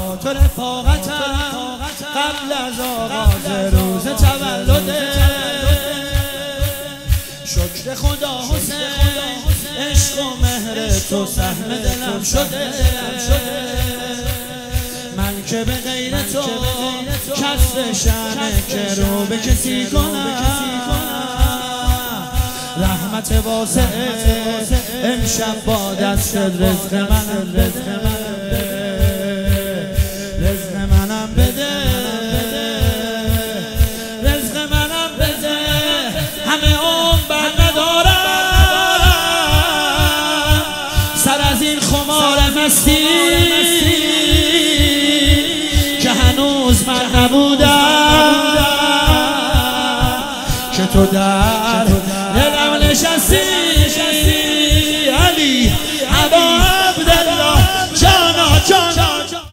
با تو رفاقتم قبل از آغاز روز تولده. شکر خدا حسین عشق و مهر تو سهم دلم شده. من که به غیر تو کسر شأنه که رو به کسی کنم. رحمت واسعه امشب با دست رزق منم بده. رزق منم بده. رزق منم بده. همه عمر بر ندارم سر از این خمار مستی که هنوز من نبودم که تو در